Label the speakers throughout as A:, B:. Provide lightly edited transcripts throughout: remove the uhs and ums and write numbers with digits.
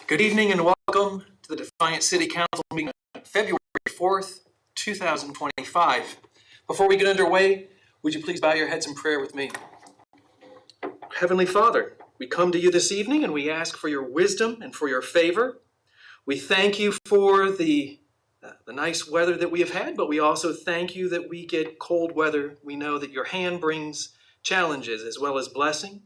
A: Good evening and welcome to the Defiance City Council meeting on February 4th, 2025. Before we get underway, would you please bow your heads in prayer with me? Heavenly Father, we come to you this evening and we ask for your wisdom and for your favor. We thank you for the nice weather that we have had, but we also thank you that we get cold weather. We know that your hand brings challenges as well as blessing.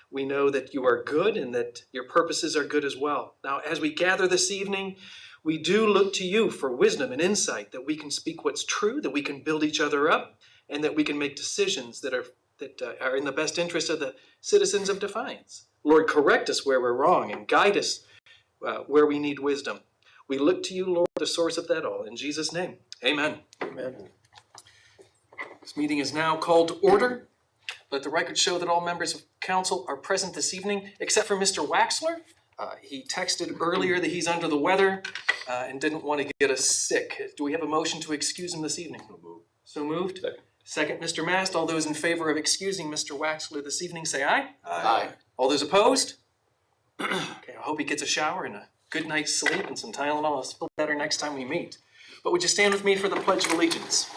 A: We know that you are good and that your purposes are good as well. Now, as we gather this evening, we do look to you for wisdom and insight, that we can speak what's true, that we can build each other up, and that we can make decisions that are in the best interest of the citizens of Defiance. Lord, correct us where we're wrong and guide us where we need wisdom. We look to you, Lord, the source of that all. In Jesus' name, amen. Amen. This meeting is now called to order. Let the record show that all members of council are present this evening, except for Mr. Waxler. He texted earlier that he's under the weather and didn't want to get us sick. Do we have a motion to excuse him this evening? So moved. Second, Mr. Mast. All those in favor of excusing Mr. Waxler this evening, say aye. Aye. All those opposed? Okay, I hope he gets a shower and a good night's sleep and some Tylenol. I'll feel better next time we meet. But would you stand with me for the Pledge of Allegiance?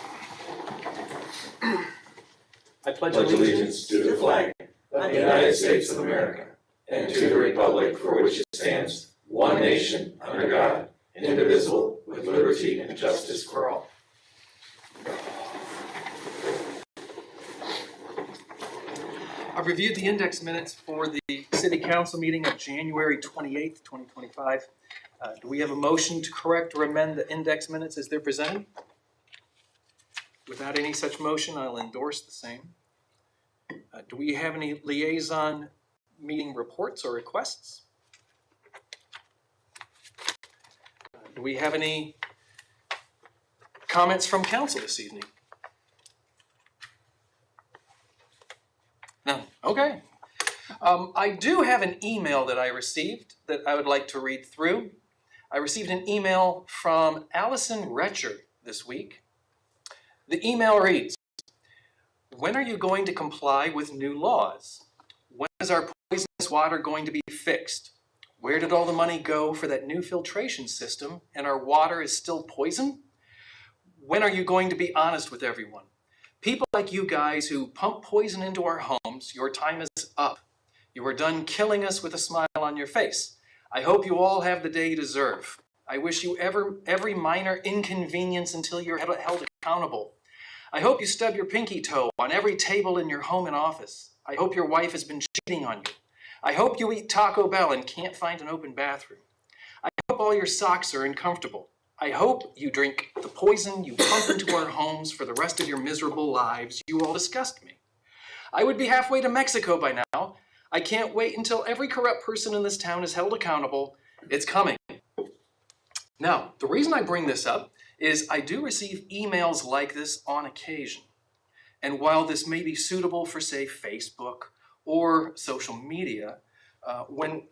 A: I pledge
B: allegiance to the flag of the United States of America and to the republic for which it stands, one nation, under God, indivisible, with liberty and justice for all.
A: I've reviewed the index minutes for the City Council meeting of January 28th, 2025. Do we have a motion to correct or amend the index minutes as they're presented? Without any such motion, I'll endorse the same. Do we have any liaison meeting reports or requests? Do we have any comments from council this evening? No. Okay. I do have an email that I received that I would like to read through. I received an email from Allison Retcher this week. The email reads, "When are you going to comply with new laws? When is our poisonous water going to be fixed? Where did all the money go for that new filtration system and our water is still poison? When are you going to be honest with everyone? People like you guys who pump poison into our homes, your time is up. You are done killing us with a smile on your face. I hope you all have the day you deserve. I wish you every minor inconvenience until you're held accountable. I hope you stub your pinky toe on every table in your home and office. I hope your wife has been cheating on you. I hope you eat Taco Bell and can't find an open bathroom. I hope all your socks are uncomfortable. I hope you drink the poison you pump into our homes for the rest of your miserable lives. You all disgust me. I would be halfway to Mexico by now. I can't wait until every corrupt person in this town is held accountable. It's coming." Now, the reason I bring this up is I do receive emails like this on occasion. And while this may be suitable for, say, Facebook or social media, when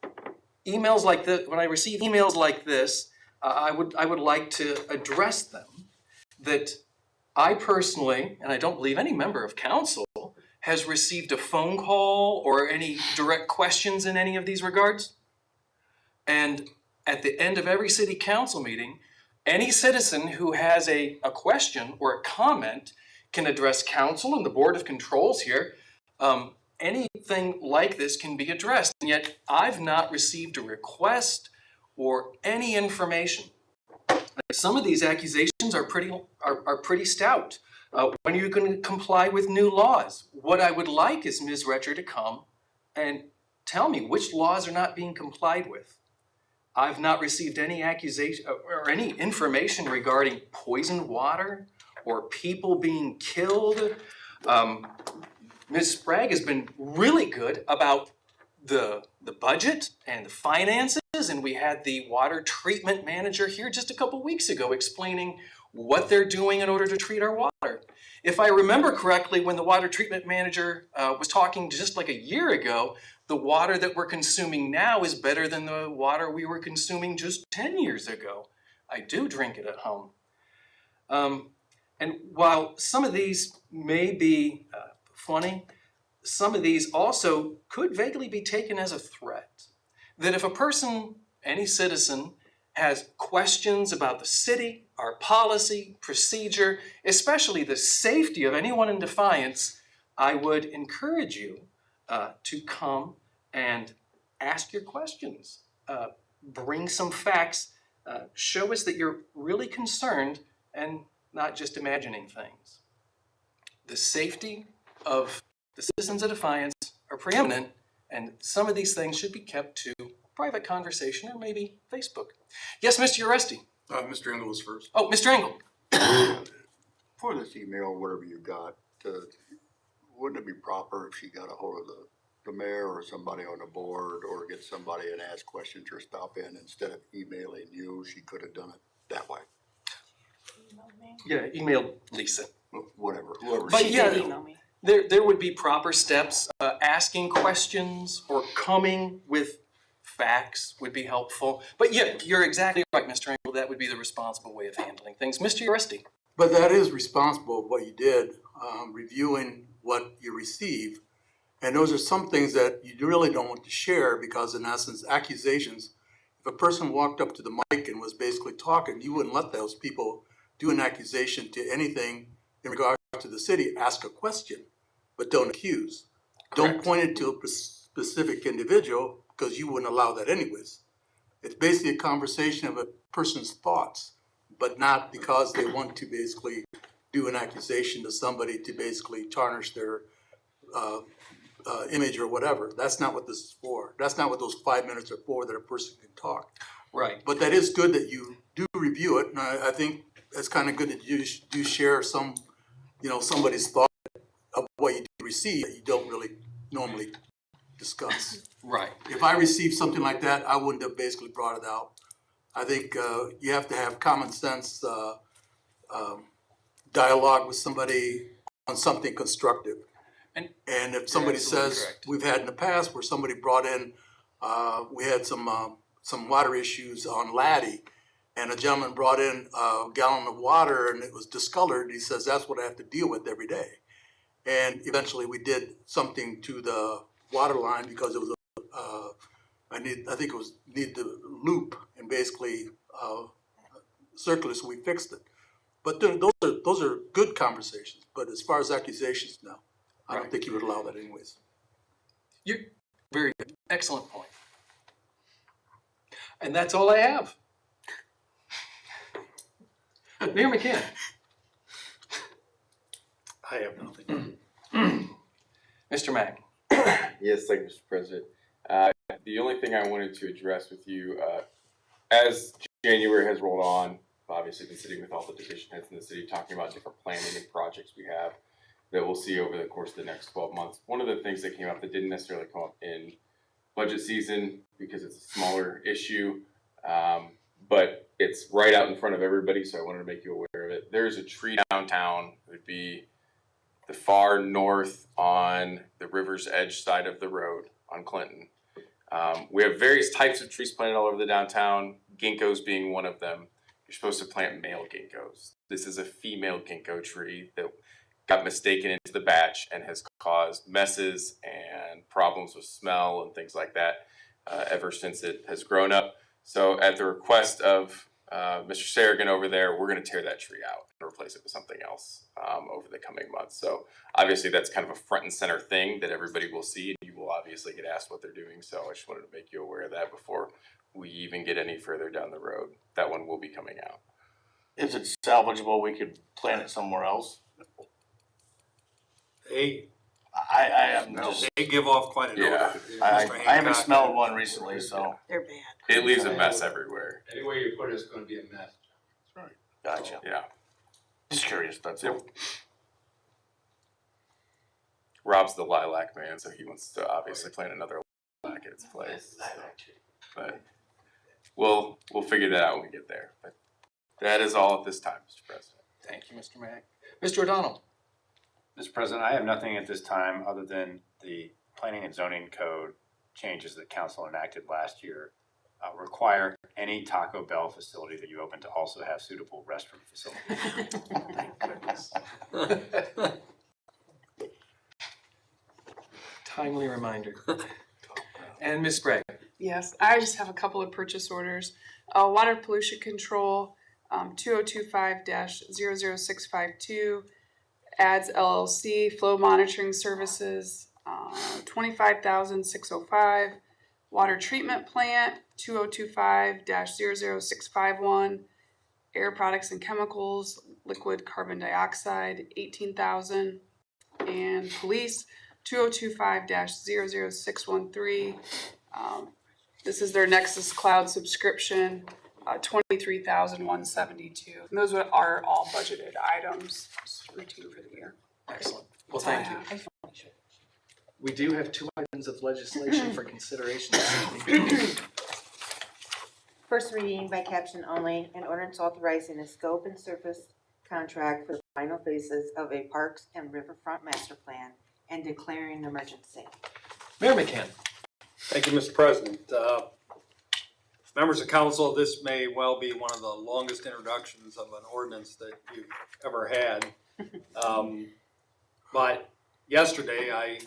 A: I receive emails like this, I would like to address them that I personally, and I don't believe any member of council, has received a phone call or any direct questions in any of these regards. And at the end of every city council meeting, any citizen who has a question or a comment can address council and the Board of Controls here. Anything like this can be addressed, and yet I've not received a request or any information. Some of these accusations are pretty stout. When are you going to comply with new laws? What I would like is Ms. Retcher to come and tell me which laws are not being complied with. I've not received any accusation or any information regarding poisoned water or people being killed. Ms. Sprague has been really good about the budget and the finances, and we had the water treatment manager here just a couple weeks ago explaining what they're doing in order to treat our water. If I remember correctly, when the water treatment manager was talking just like a year ago, the water that we're consuming now is better than the water we were consuming just 10 years ago. I do drink it at home. And while some of these may be funny, some of these also could vaguely be taken as a threat. That if a person any citizen has questions about the city, our policy, procedure, especially the safety of anyone in Defiance, I would encourage you to come and ask your questions. Bring some facts. Show us that you're really concerned and not just imagining things. The safety of the citizens of Defiance are preeminent, and some of these things should be kept to private conversation or maybe Facebook. Yes, Mr. Uresti.
C: Mr. Engel was first.
A: Oh, Mr. Engel.
D: For this email, whatever you got, wouldn't it be proper if she got a hold of the mayor or somebody on the board, or get somebody and ask questions or stop in instead of emailing you? She could have done it that way.
A: Yeah, email Lisa.
D: Whatever, whoever.
A: But
D: she
A: yeah,
D: did.
E: email me.
A: there would be proper steps. Asking questions or coming with facts would be helpful. But yeah, you're exactly right, Mr. Engel. That would be the responsible way of handling things. Mr. Uresti.
C: But that is responsible of what you did, reviewing what you received. And those are some things that you really don't want to share because, in essence, accusations. If a person walked up to the mic and was basically talking, you wouldn't let those people do an accusation to anything in regard to the city. Ask a question, but don't accuse.
A: Correct.
C: Don't point it to a specific individual because you wouldn't allow that anyways. It's basically a conversation of a person's thoughts, but not because they want to basically do an accusation to somebody to basically tarnish their image or whatever. That's not what this is for. That's not what those 5 minutes are for, that a person can talk.
A: Right.
C: But that is good that you do review it, and I think it's kind of good that you do share some, somebody's thought of what you do receive that you don't really normally discuss.
A: Right.
C: If I received something like that, I wouldn't have basically brought it out. I think you have to have common sense dialogue with somebody on something constructive. And if somebody says,
A: correct.
C: we've had in the past where somebody brought in, we had some water issues on Laddie, and a gentleman brought in a gallon of water and it was discolored. He says, that's what I have to deal with every day. And eventually we did something to the water line because it was I think it was need to loop and basically circular, so we fixed it. But those are good conversations. But as far as accusations, no, I don't think you would allow that anyways.
A: You're very good. Excellent point. And that's all I have. Mayor McCann.
D: I have nothing.
A: Mr. Mack.
F: Yes, thank you, Mr. President. The only thing I wanted to address with you, as January has rolled on, I've obviously been sitting with all the division heads in the city talking about different planning and projects we have that we'll see over the course of the next 12 months. One of the things that came up that didn't necessarily come up in budget season because it's a smaller issue, but it's right out in front of everybody, so I wanted to make you aware of it. There's a tree downtown. It would be the far north on the river's edge side of the road on Clinton. We have various types of trees planted all over the downtown, ginkgos being one of them. You're supposed to plant male ginkgos. This is a female ginkgo tree that got mistaken into the batch and has caused messes and problems with smell and things like that ever since it has grown up. So at the request of Mr. Sarrigan over there, we're going to tear that tree out and replace it with something else over the coming months. So obviously that's kind of a front and center thing that everybody will see, and you will obviously get asked what they're doing. So I just wanted to make you aware of that before we even get any further down the road. That one will be coming out.
B: Is it salvageable? We could plant it somewhere else.
D: Hey,
B: I am just,
D: they give off quite an
F: Yeah.
D: odor.
B: I haven't smelled one recently, so
E: They're bad.
F: It leaves a mess everywhere.
G: Any way you put it, it's gonna be a mess.
B: gotcha.
F: Yeah.
B: Just curious, that's it.
F: Rob's the lilac man, so he wants to obviously plant another lilac at its place. So. But we'll figure that out when we get there. But that is all at this time, Mr. President.
A: Thank you, Mr. Mack. Mr. O'Donnell.
G: Mr. President, I have nothing at this time other than the planning and zoning code changes that council enacted last year require any Taco Bell facility that you open to also have suitable restroom facilities.
A: Thank goodness. Timely reminder. And Ms. Gregg.
E: Yes, I just have a couple of purchase orders. Water pollution control, 2025-00652, Ads LLC, flow monitoring services, 25,605. Water treatment plant, 2025-00651, air products and chemicals, liquid carbon dioxide, 18,000. And police, 2025-00613. This is their Nexus Cloud subscription, 23,172. And those are all budgeted items, just routine for the year.
A: Excellent. Well, thank you. We do have 2 items of legislation for consideration this evening.
H: First reading by caption only, an ordinance authorizing a scope and surface contract for the final phases of a Parks and Riverfront master plan and declaring an emergency.
A: Mayor McCann.
I: Thank you, Mr. President. Members of council, this may well be one of the longest introductions of an ordinance that you've ever had. But yesterday I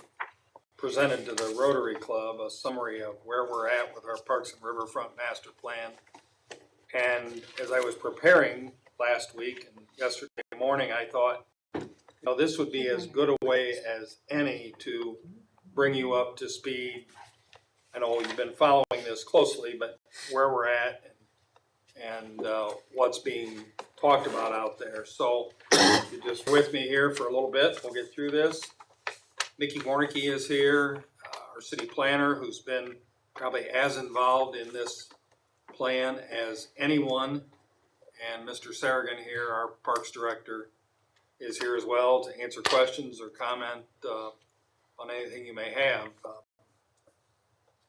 I: presented to the Rotary Club a summary of where we're at with our Parks and Riverfront master plan. And as I was preparing last week and yesterday morning, I thought, this would be as good a way as any to bring you up to speed. I know you've been following this closely, but where we're at and what's being talked about out there. So you're just with me here for a little bit. We'll get through this. Mickey Warnicke is here, our city planner, who's been probably as involved in this plan as anyone. And Mr. Sarragan here, our Parks Director, is here as well to answer questions or comment on anything you may have.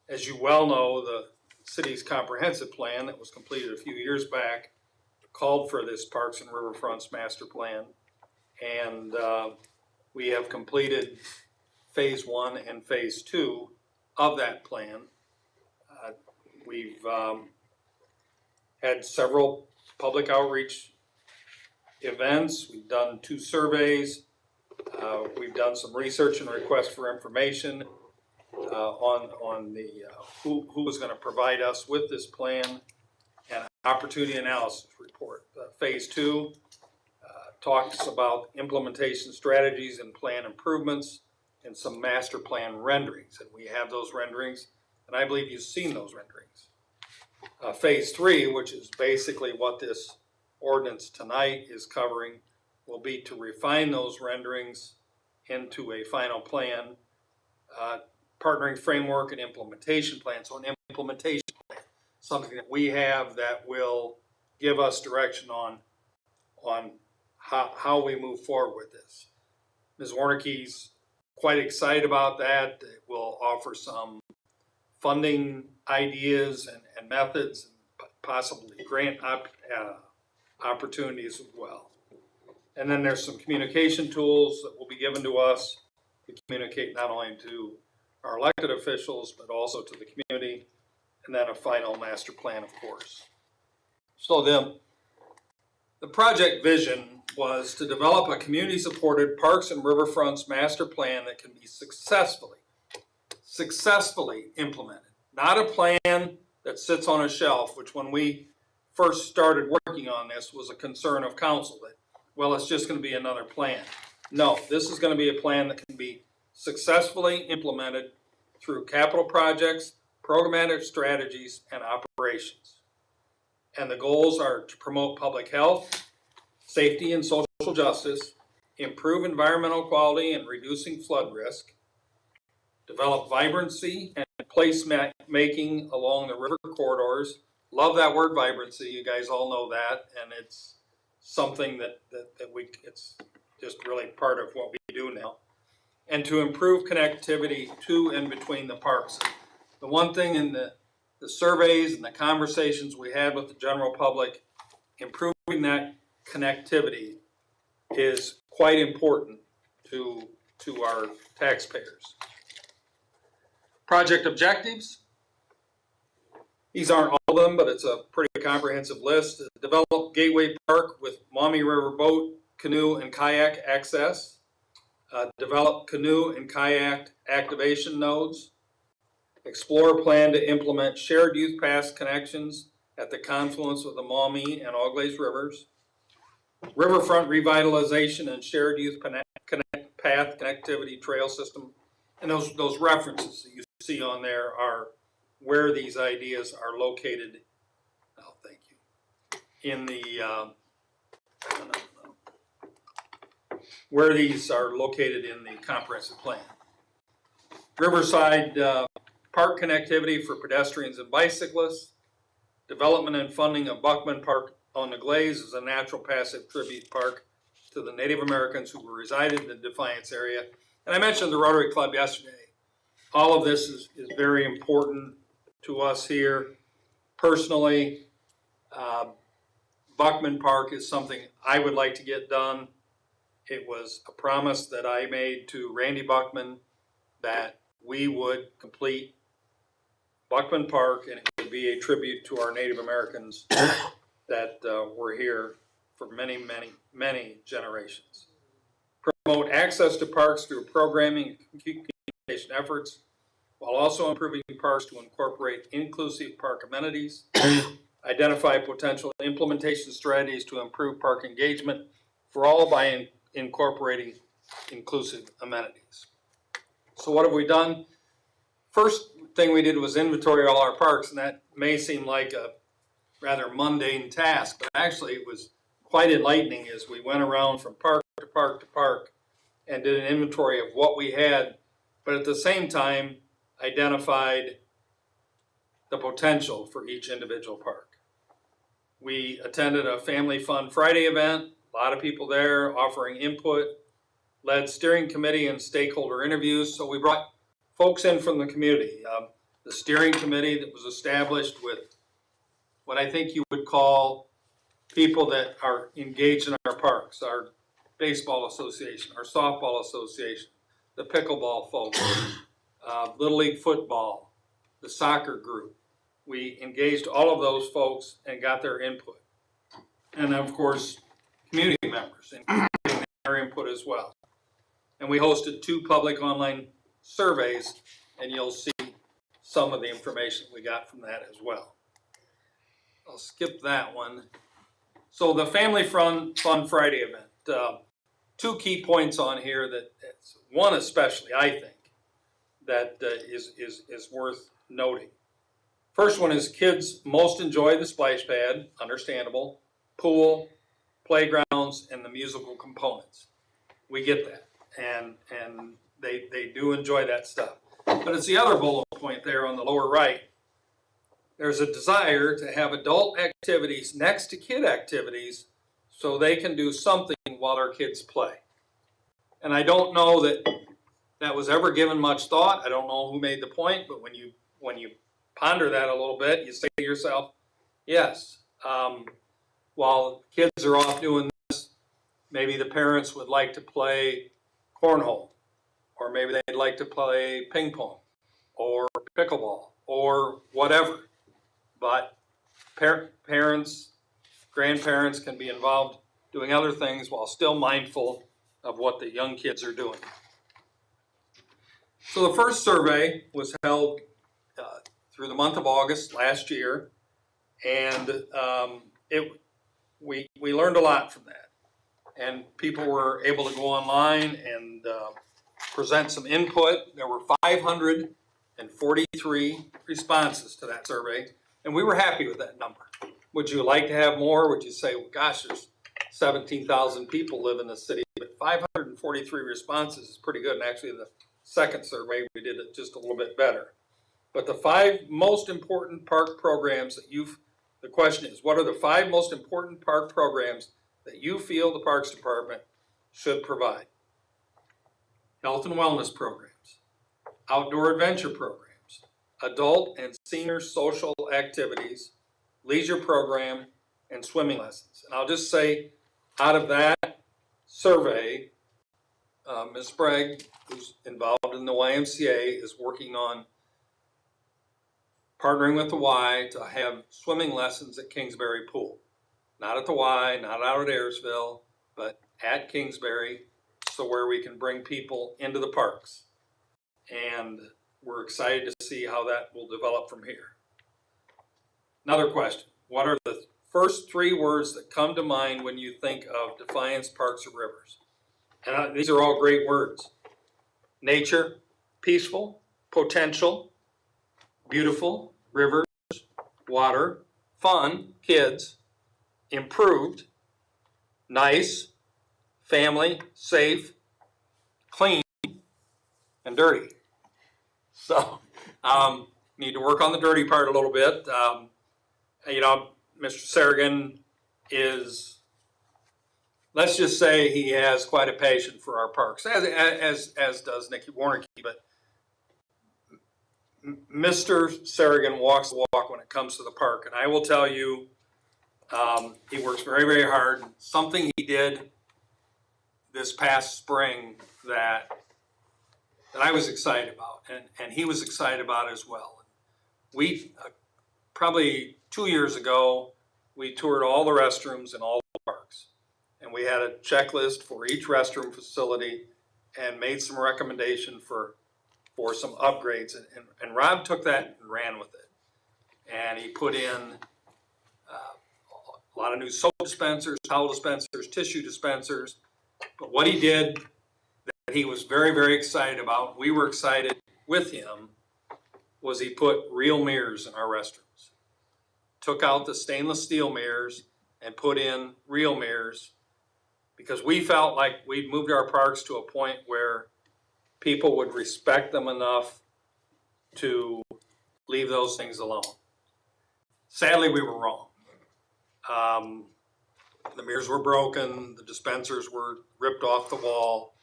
I: As you well know, the city's comprehensive plan that was completed a few years back called for this Parks and Riverfronts master plan. And we have completed phase 1 and phase 2 of that plan. We've had several public outreach events. We've done 2 surveys. We've done some research and requests for information on the who is going to provide us with this plan and opportunity analysis report. Phase 2 talks about implementation strategies and plan improvements and some master plan renderings, and we have those renderings, and I believe you've seen those renderings. Phase 3, which is basically what this ordinance tonight is covering, will be to refine those renderings into a final plan, partnering framework and implementation plan. So an implementation plan, something that we have that will give us direction on how we move forward with this. Ms. Warnicke's quite excited about that. It will offer some funding ideas and methods, and possibly grant opportunities as well. And then there's some communication tools that will be given to us to communicate not only to our elected officials, but also to the community, and then a final master plan, of course. So the project vision was to develop a community-supported Parks and Riverfronts master plan that can be successfully implemented. Not a plan that sits on a shelf, which when we first started working on this was a concern of council that, well, it's just going to be another plan. No, this is going to be a plan that can be successfully implemented through capital projects, programmatic strategies, and operations. And the goals are to promote public health, safety and social justice, improve environmental quality and reducing flood risk, develop vibrancy and place making along the river corridors. Love that word vibrancy, you guys all know that, and it's something that it's just really part of what we do now. And to improve connectivity to and between the parks. The one thing in the surveys and the conversations we had with the general public, improving that connectivity is quite important to our taxpayers. Project objectives. These aren't all of them, but it's a pretty comprehensive list. Develop Gateway Park with Maumee River boat, canoe, and kayak access. Develop canoe and kayak activation nodes. explore a plan to implement shared youth path connections at the confluence of the Maumee and Auglaize rivers, riverfront revitalization and shared youth path connectivity trail system. And those references that you see on there are where these ideas are located. Oh, thank you. In the, where these are located in the comprehensive plan. Riverside park connectivity for pedestrians and bicyclists. Development and funding of Buckman Park on the Glaze is a natural passive tribute park to the Native Americans who resided in the Defiance area. And I mentioned the Rotary Club yesterday. All of this is very important to us here. Personally, Buckman Park is something I would like to get done. It was a promise that I made to Randy Buckman that we would complete Buckman Park, and it would be a tribute to our Native Americans that were here for many, many, many generations. Promote access to parks through programming and communication efforts, while also improving parks to incorporate inclusive park amenities. Identify potential implementation strategies to improve park engagement for all by incorporating inclusive amenities. So what have we done? First thing we did was inventory all our parks, and that may seem like a rather mundane task, but actually it was quite enlightening as we went around from park to park to park and did an inventory of what we had, but at the same time identified the potential for each individual park. We attended a Family Fun Friday event, a lot of people there offering input, led steering committee and stakeholder interviews. So we brought folks in from the community. The steering committee that was established with what I think you would call people that are engaged in our parks, our baseball association, our softball association, the pickleball folks, Little League football, the soccer group. We engaged all of those folks and got their input. And of course, community members and getting their input as well. And we hosted 2 public online surveys, and you'll see some of the information we got from that as well. I'll skip that one. So the Family Fun Friday event, 2 key points on here that, one especially I think, that is worth noting. First one is kids most enjoy the splash pad, understandable, pool, playgrounds, and the musical components. We get that, and they do enjoy that stuff. But it's the other bullet point there on the lower right. There's a desire to have adult activities next to kid activities so they can do something while our kids play. And I don't know that that was ever given much thought. I don't know who made the point, but when you ponder that a little bit, you say to yourself, yes, while kids are off doing this, maybe the parents would like to play cornhole, or maybe they'd like to play ping pong or pickleball or whatever. But parents, grandparents can be involved doing other things while still mindful of what the young kids are doing. So the first survey was held through the month of August last year, and we learned a lot from that. And people were able to go online and present some input. There were 543 responses to that survey, and we were happy with that number. Would you like to have more? Would you say, well, gosh, there's 17,000 people live in the city, but 543 responses is pretty good. And actually the second survey, we did it just a little bit better. But the 5 most important park programs that the question is, what are the 5 most important park programs that you feel the Parks Department should provide? Health and wellness programs, outdoor adventure programs, adult and senior social activities, leisure program, and swimming lessons. And I'll just say, out of that survey, Ms. Sprague, who's involved in the YMCA, is working on partnering with the Y to have swimming lessons at Kingsbury Pool. Not at the Y, not out at Ayersville, but at Kingsbury, so where we can bring people into the parks. And we're excited to see how that will develop from here. Another question, what are the first 3 words that come to mind when you think of Defiance, Parks, or Rivers? And these are all great words. Nature, peaceful, potential, beautiful, rivers, water, fun, kids, improved, nice, family, safe, clean, and dirty. So, need to work on the dirty part a little bit. You know, Mr. Sargan is, let's just say he has quite a passion for our parks, as does Nikki Warnke, but Mr. Sargan walks the walk when it comes to the park, and I will tell you, he works very, very hard. Something he did this past spring that I was excited about, and he was excited about as well. We, probably 2 years ago, we toured all the restrooms in all the parks. And we had a checklist for each restroom facility and made some recommendation for some upgrades. And Rob took that and ran with it. And he put in a lot of new soap dispensers, towel dispensers, tissue dispensers. But what he did that he was very, very excited about, we were excited with him, was he put real mirrors in our restrooms. Took out the stainless steel mirrors and put in real mirrors because we felt like we'd moved our parks to a point where people would respect them enough to leave those things alone. Sadly, we were wrong. The mirrors were broken, the dispensers were ripped off the wall,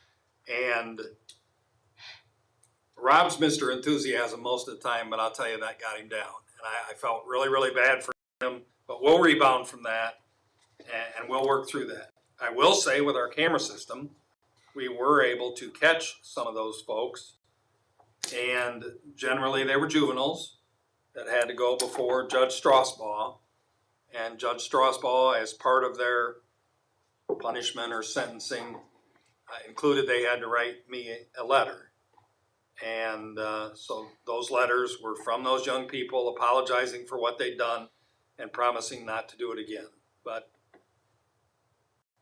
I: and Rob's Mr. Enthusiasm most of the time, but I'll tell you that got him down. And I felt really, really bad for him, but we'll rebound from that and we'll work through that. I will say with our camera system, we were able to catch some of those folks, and generally they were juveniles that had to go before Judge Strasbaugh, and Judge Strasbaugh, as part of their punishment or sentencing, included they had to write me a letter. And so those letters were from those young people apologizing for what they'd done and promising not to do it again. But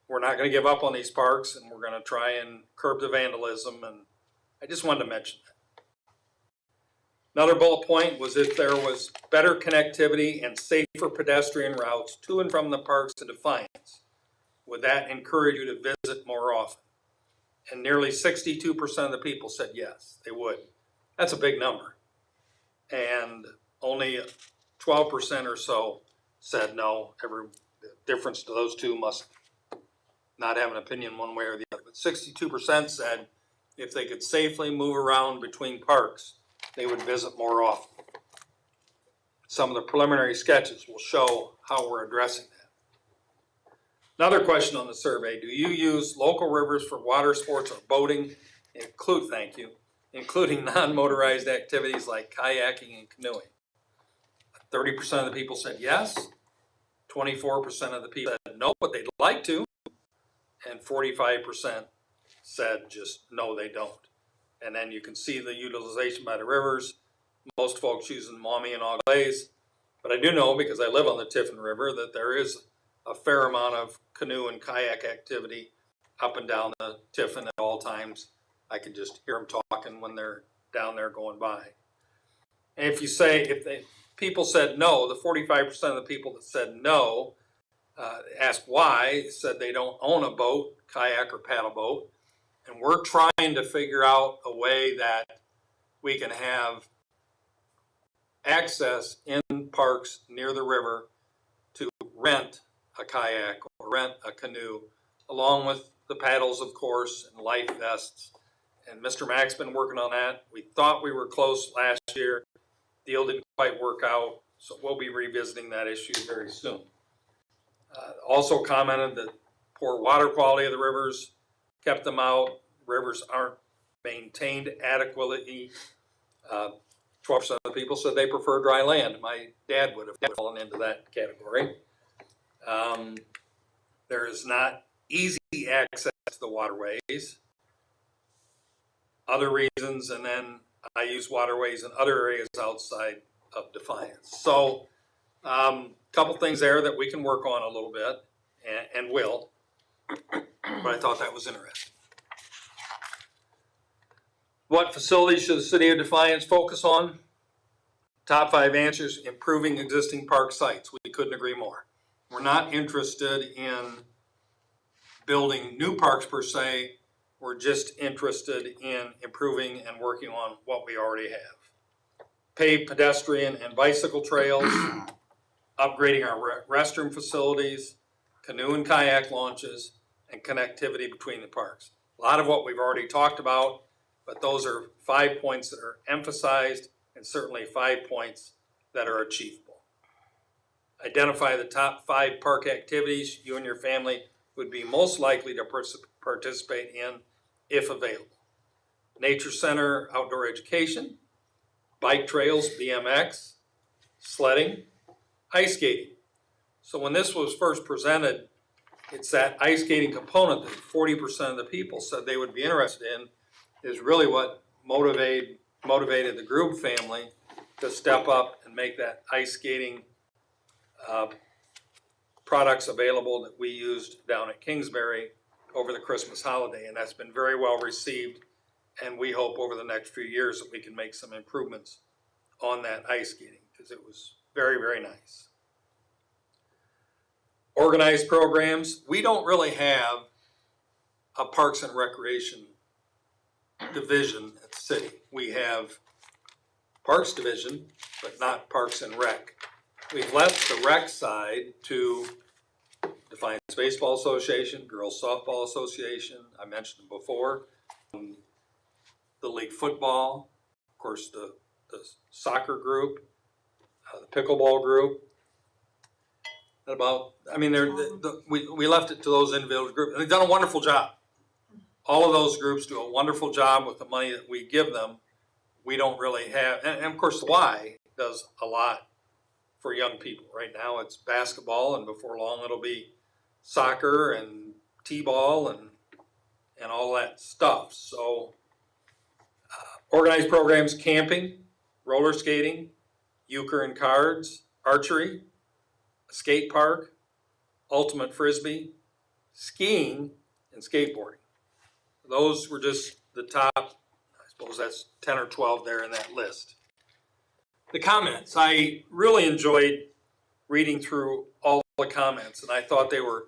I: we're not going to give up on these parks, and we're going to try and curb the vandalism. And I just wanted to mention that. Another bullet point was if there was better connectivity and safer pedestrian routes to and from the parks to Defiance, would that encourage you to visit more often? And nearly 62% of the people said yes, they would. That's a big number. And only 12% or so said no. The difference to those two must not have an opinion one way or the other. But 62% said if they could safely move around between parks, they would visit more often. Some of the preliminary sketches will show how we're addressing that. Another question on the survey, do you use local rivers for water sports or boating? Including non-motorized activities like kayaking and canoeing. 30% of the people said yes, 24% of the people said no, but they'd like to, and 45% said just no, they don't. And then you can see the utilization by the rivers. Most folks using Maumee and Auglaize, but I do know, because I live on the Tiffin River, that there is a fair amount of canoe and kayak activity up and down the Tiffin at all times. I can just hear them talking when they're down there going by. And if you say, people said no, the 45% of the people that said no, asked why, said they don't own a boat, kayak or paddle boat. And we're trying to figure out a way that we can have access in parks near the river to rent a kayak or rent a canoe, along with the paddles, of course, and life vests. And Mr. Mack's been working on that. We thought we were close last year. Deal didn't quite work out, so we'll be revisiting that issue very soon. Also commented that poor water quality of the rivers kept them out. Rivers aren't maintained adequately. 12% of the people said they prefer dry land. My dad would have fallen into that category. There is not easy access to the waterways. Other reasons, and then I use waterways in other areas outside of Defiance. So, couple things there that we can work on a little bit and will, but I thought that was interesting. What facilities should the city of Defiance focus on? Top 5 answers: improving existing park sites. We couldn't agree more. We're not interested in building new parks per se. We're just interested in improving and working on what we already have. Paved pedestrian and bicycle trails, upgrading our restroom facilities, canoe and kayak launches, and connectivity between the parks. A lot of what we've already talked about, but those are 5 points that are emphasized and certainly 5 points that are achievable. Identify the top 5 park activities you and your family would be most likely to participate in if available. Nature Center, outdoor education, bike trails, BMX, sledding, ice skating. So when this was first presented, it's that ice skating component that 40% of the people said they would be interested in is really what motivated the group family to step up and make that ice skating products available that we used down at Kingsbury over the Christmas holiday. And that's been very well received. And we hope over the next few years that we can make some improvements on that ice skating because it was very, very nice. Organized programs. We don't really have a Parks and Recreation division at the city. We have Parks Division, but not Parks and Rec. We've left the rec side to Defiance Baseball Association, Girls Softball Association, I mentioned them before, the league football, of course the soccer group, the pickleball group. We left it to those individual groups, and they've done a wonderful job. All of those groups do a wonderful job with the money that we give them. We don't really have, and of course the Y does a lot for young people. Right now it's basketball, and before long it'll be soccer and t-ball and all that stuff. So organized programs: camping, roller skating, euchre and cards, archery, a skate park, ultimate frisbee, skiing, and skateboarding. Those were just the top, I suppose that's 10 or 12 there in that list. The comments, I really enjoyed reading through all the comments, and I thought they were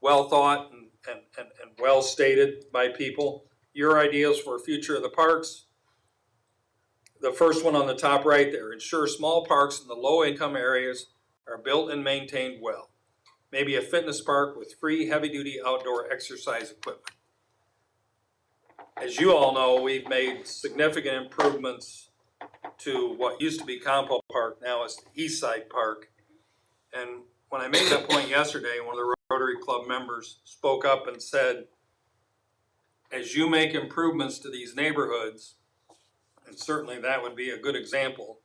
I: well thought and well stated by people. Your ideas for future of the parks. The first one on the top right there: ensure small parks in the low income areas are built and maintained well. Maybe a fitness park with free heavy-duty outdoor exercise equipment. As you all know, we've made significant improvements to what used to be Compo Park, now is the East Side Park. And when I made that point yesterday, one of the Rotary Club members spoke up and said, as you make improvements to these neighborhoods, and certainly that would be a good example,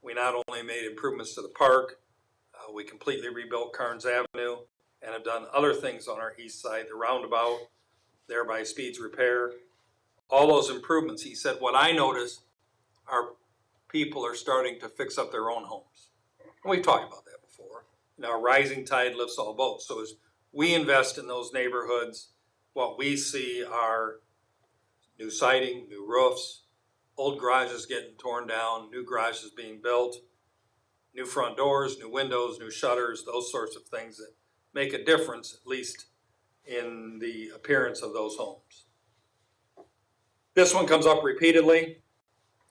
I: we not only made improvements to the park, we completely rebuilt Carnes Avenue and have done other things on our east side, the roundabout there by Speed's Repair. All those improvements, he said, what I notice are people are starting to fix up their own homes. And we've talked about that before. A rising tide lifts all boats. So as we invest in those neighborhoods, what we see are new siding, new roofs, old garages getting torn down, new garages being built, new front doors, new windows, new shutters, those sorts of things that make a difference, at least in the appearance of those homes. This one comes up repeatedly.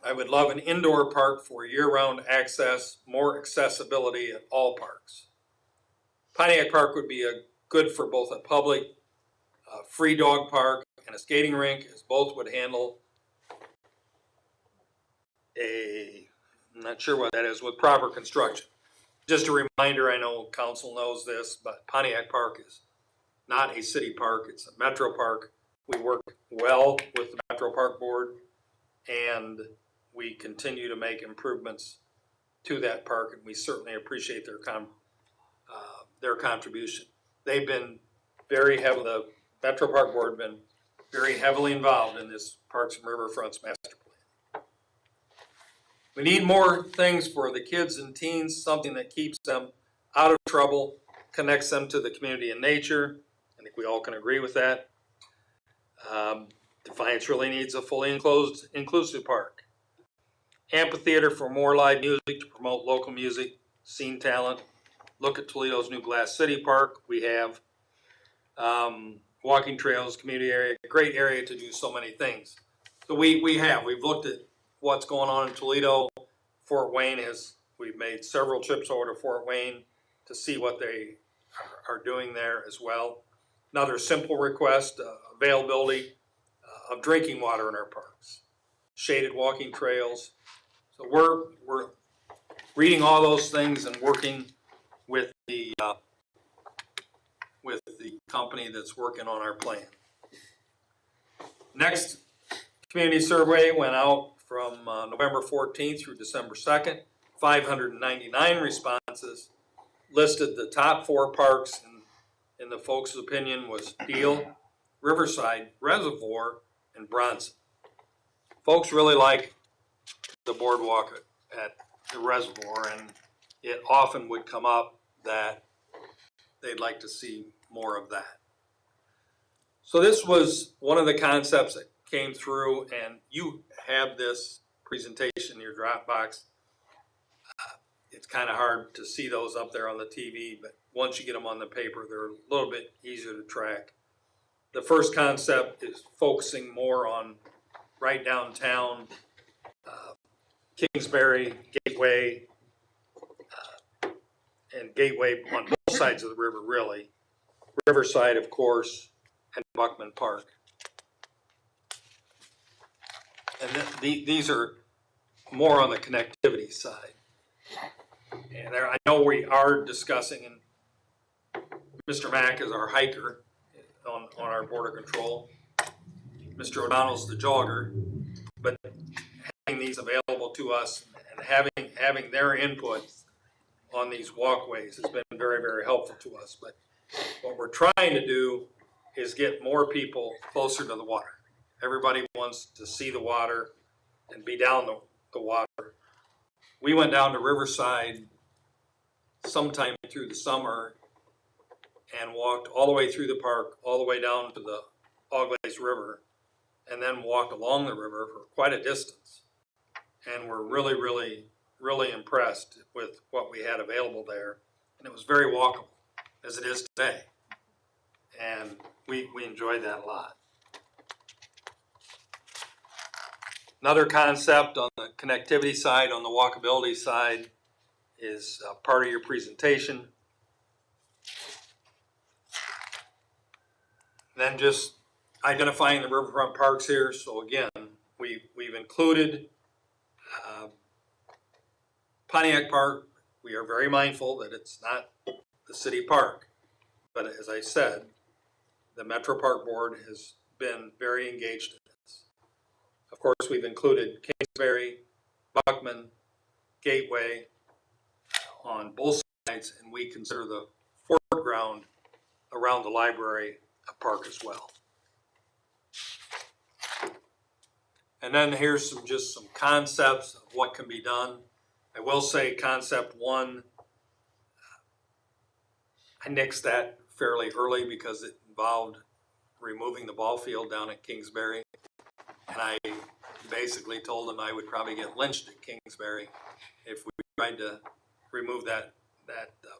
I: I would love an indoor park for year-round access, more accessibility at all parks. Pontiac Park would be good for both a public, free dog park and a skating rink, as both would handle I'm not sure what that is, with proper construction. Just a reminder, I know council knows this, but Pontiac Park is not a city park, it's a metro park. We work well with the Metro Park Board, and we continue to make improvements to that park, and we certainly appreciate their contribution. They've been very heavily, the Metro Park Board been very heavily involved in this Parks and Riverfronts master plan. We need more things for the kids and teens, something that keeps them out of trouble, connects them to the community and nature. I think we all can agree with that. Defiance really needs a fully enclosed, inclusive park. Amphitheater for more live music to promote local music, scene talent. Look at Toledo's new Glass City Park. We have walking trails, community area, great area to do so many things. So we've looked at what's going on in Toledo. Fort Wayne we've made several trips over to Fort Wayne to see what they are doing there as well. Another simple request, availability of drinking water in our parks, shaded walking trails. So we're reading all those things and working with the company that's working on our plan. Next community survey went out from November 14th through December 2nd. 599 responses listed the top 4 parks, and in the folks' opinion was Deal, Riverside, Reservoir, and Bronson. Folks really like the boardwalk at the Reservoir, and it often would come up that they'd like to see more of that. So this was one of the concepts that came through, and you have this presentation in your Dropbox. It's kind of hard to see those up there on the TV, but once you get them on the paper, they're a little bit easier to track. The first concept is focusing more on right downtown, Kingsbury, Gateway, and Gateway on both sides of the river, really. Riverside, of course, and Buckman Park. And these are more on the connectivity side. And there, I know we are discussing, and Mr. Mack is our hiker on our border control. Mr. O'Donnell's the jogger, but having these available to us and having their input on these walkways has been very, very helpful to us. But what we're trying to do is get more people closer to the water. Everybody wants to see the water and be down the water. We went down to Riverside sometime through the summer and walked all the way through the park, all the way down to the Auglaize River, and then walked along the river for quite a distance. And we're really, really, really impressed with what we had available there. And it was very walkable, as it is today. And we enjoyed that a lot. Another concept on the connectivity side, on the walkability side, is part of your presentation. Then just identifying the riverfront parks here. So again, we've included Pontiac Park. We are very mindful that it's not the city park, but as I said, the Metro Park Board has been very engaged in this. Of course, we've included Kingsbury, Buckman, Gateway on both sides, and we consider the foreground around the library a park as well. And then here's just some concepts of what can be done. I will say concept 1, I nixed that fairly early because it involved removing the ball field down at Kingsbury. And I basically told them I would probably get lynched at Kingsbury if we tried to remove that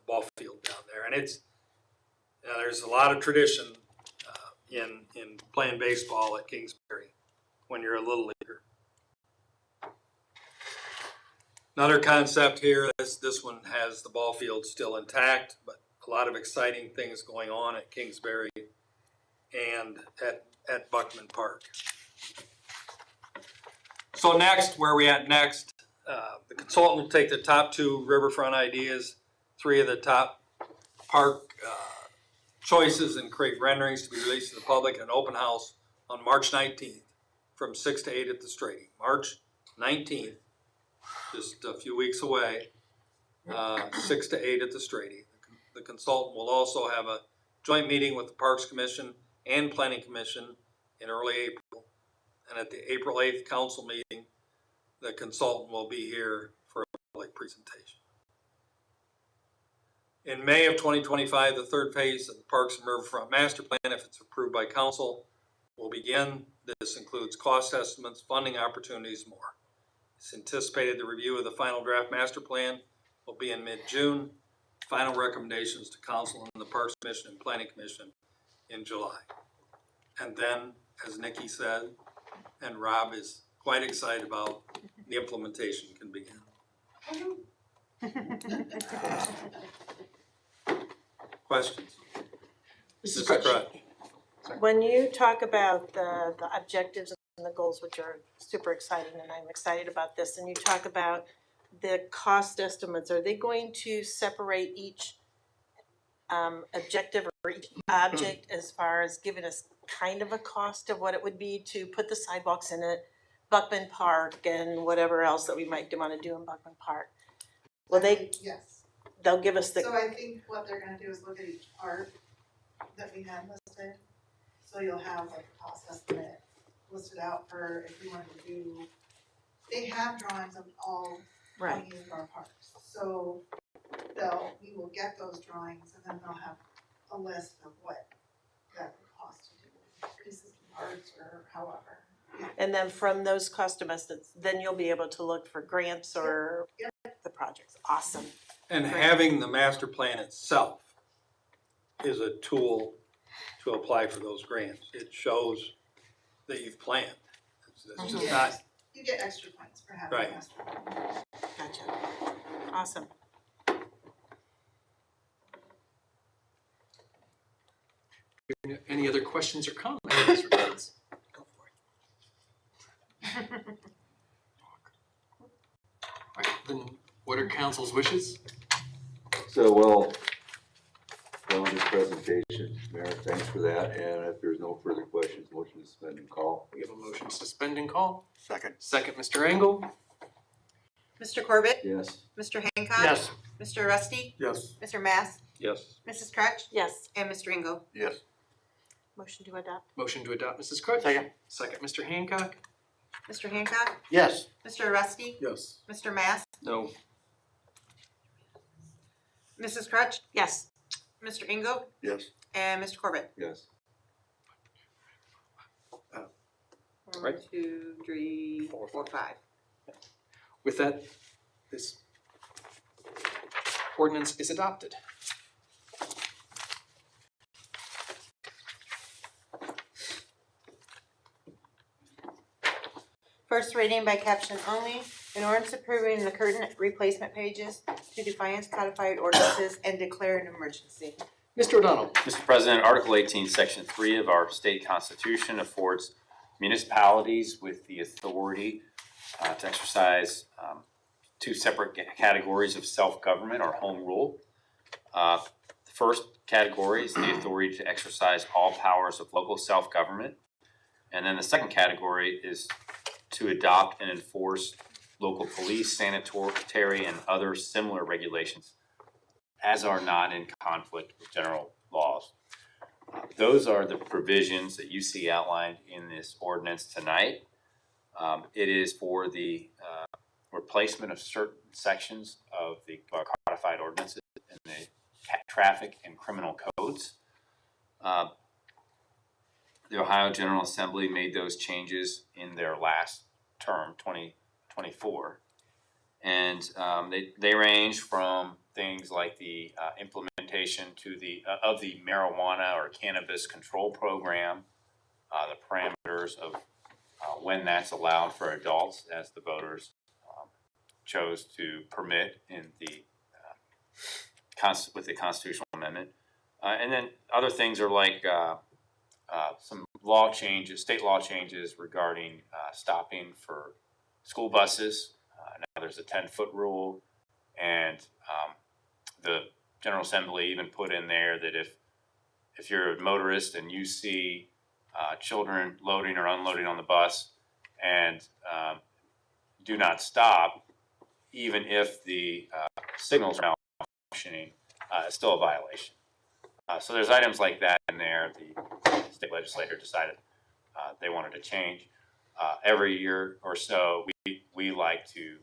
I: ball field down there. And it's, there's a lot of tradition in playing baseball at Kingsbury when you're a little leaguer. Another concept here, this one has the ball field still intact, but a lot of exciting things going on at Kingsbury and at Buckman Park. So next, where are we at next? The consultant will take the top 2 riverfront ideas, 3 of the top park choices, and create renderings to be released to the public in an open house on March 19th from 6 to 8 at the Strady. March 19th, just a few weeks away, 6 to 8 at the Strady. The consultant will also have a joint meeting with the Parks Commission and Planning Commission in early April. And at the April 8th council meeting, the consultant will be here for a public presentation. In May of 2025, the third phase of the Parks and Riverfront Master Plan, if it's approved by council, will begin. This includes cost estimates, funding opportunities, more. It's anticipated the review of the final draft master plan will be in mid-June. Final recommendations to council and the Parks Commission and Planning Commission in July. And then, as Nikki said, and Rob is quite excited about, the implementation can begin. Questions?
A: Mrs.
I: Mrs.
A: Crutch.
I: Crutch.
J: When you talk about the objectives and the goals, which are super exciting, and I'm excited about this, and you talk about the cost estimates, are they going to separate each objective or each object as far as giving us kind of a cost of what it would be to put the sidewalks in it, Buckman Park and whatever else that we might want to do in Buckman Park? Will they,
K: Yes,
J: they'll give us the,
K: so I think what they're gonna do is look at each part that we had listed. So you'll have like a cost estimate listed out for if you wanted to do, they have drawings of all
J: right,
K: 20 of our parks. So we will get those drawings and then they'll have a list of what that would cost to do pieces and parts or however.
J: and then from those cost estimates, then you'll be able to look for grants or the projects. Awesome.
I: And having the master plan itself is a tool to apply for those grants. It shows that you've planned. It's just not,
K: You get extra points for having
I: Right.
K: a master plan.
J: Gotcha. Awesome.
A: Any other questions or comments in this regards? Go for it. All right, then what are council's wishes?
B: So, well, on this presentation, Mayor, thanks for that, and if there's no further questions, motion to suspend and call.
A: We have a motion to suspend and call.
D: Second.
A: Second, Mr. Engel.
H: Mr. Corbett?
B: Yes.
H: Mr. Hancock?
A: Yes.
H: Mr. Rusty?
C: Yes.
H: Mr. Mass?
I: yes.
H: Mrs. Crutch?
J: Yes.
H: And Mr. Engel?
D: Yes.
J: Motion to adopt.
A: Motion to adopt, Mrs. Crutch.
C: Second.
A: Second, Mr. Hancock.
H: Mr. Hancock?
C: Yes.
H: Mr. Rusty?
C: Yes.
H: Mr. Mass?
A: No.
H: Mrs. Crutch?
J: Yes.
H: Mr. Engel?
D: Yes.
H: And Mr. Corbett?
B: Yes.
A: Right.
H: 1, 2, 3, 4, 5.
A: With that, this ordinance is adopted.
H: First reading by caption only, an ordinance approving the curtain replacement pages to Defiance codified ordinances and declare an emergency.
A: Mr. O'Donnell.
G: Mr. President, Article 18, Section 3 of our state constitution affords municipalities with the authority to exercise two separate categories of self-government or home rule. The first category is the authority to exercise all powers of local self-government. And then the second category is to adopt and enforce local police, sanitary, and other similar regulations as are not in conflict with general laws. Those are the provisions that you see outlined in this ordinance tonight. It is for the replacement of certain sections of the codified ordinances in the traffic and criminal codes. The Ohio General Assembly made those changes in their last term, 2024. And they range from things like the implementation to of the marijuana or cannabis control program, the parameters of when that's allowed for adults, as the voters chose to permit in the with the constitutional amendment, and then other things are like some law changes, state law changes regarding stopping for school buses. Now there's a 10-foot rule, and the General Assembly even put in there that if you're a motorist and you see children loading or unloading on the bus and do not stop, even if the signals are malfunctioning, it's still a violation. So there's items like that in there. The state legislature decided they wanted to change. Every year or so, we we like to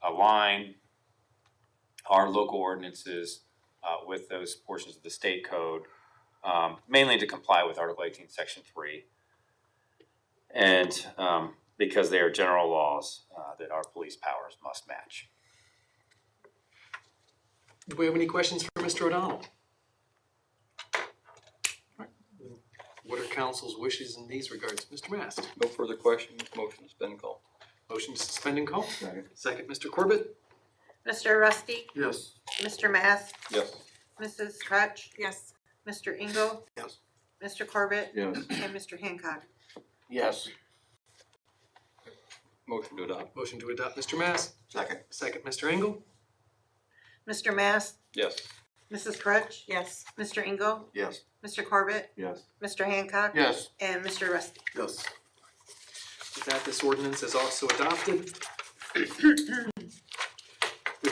G: align our local ordinances with those portions of the state code, mainly to comply with Article 18, Section 3. And because they are general laws that our police powers must match.
A: Do we have any questions for Mr. O'Donnell? What are council's wishes in these regards? Mr. Mast?
B: No further questions, motion to suspend and call.
A: Motion to suspend and call?
B: Second.
A: Second, Mr. Corbett?
H: Mr. Rusty,
C: Yes.
H: Mr. Mast,
B: Yes.
H: Mrs. Crutch,
J: Yes.
H: Mr. Engel,
C: Yes.
H: Mr. Corbett,
B: Yes.
H: and Mr. Hancock.
C: Yes.
B: Motion to adopt.
A: Motion to adopt, Mr. Mast?
C: Second.
A: Second, Mr. Engel?
H: Mr. Mast,
B: Yes.
H: Mrs. Crutch,
J: Yes.
H: Mr. Engel,
C: Yes.
H: Mr. Corbett,
B: Yes.
H: Mr. Hancock,
C: Yes.
H: and Mr. Rusty.
C: Yes.
A: With that, this ordinance is also adopted. With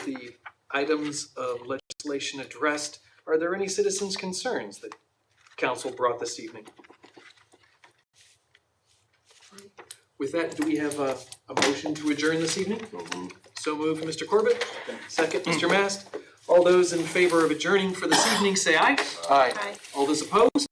A: the items of legislation addressed, are there any citizens' concerns that council brought this evening? With that, do we have a motion to adjourn this evening? So moved, Mr. Corbett. Second, Mr. Mast. All those in favor of adjourning for this evening, say aye.
C: Aye.
J: Aye.
A: All those opposed?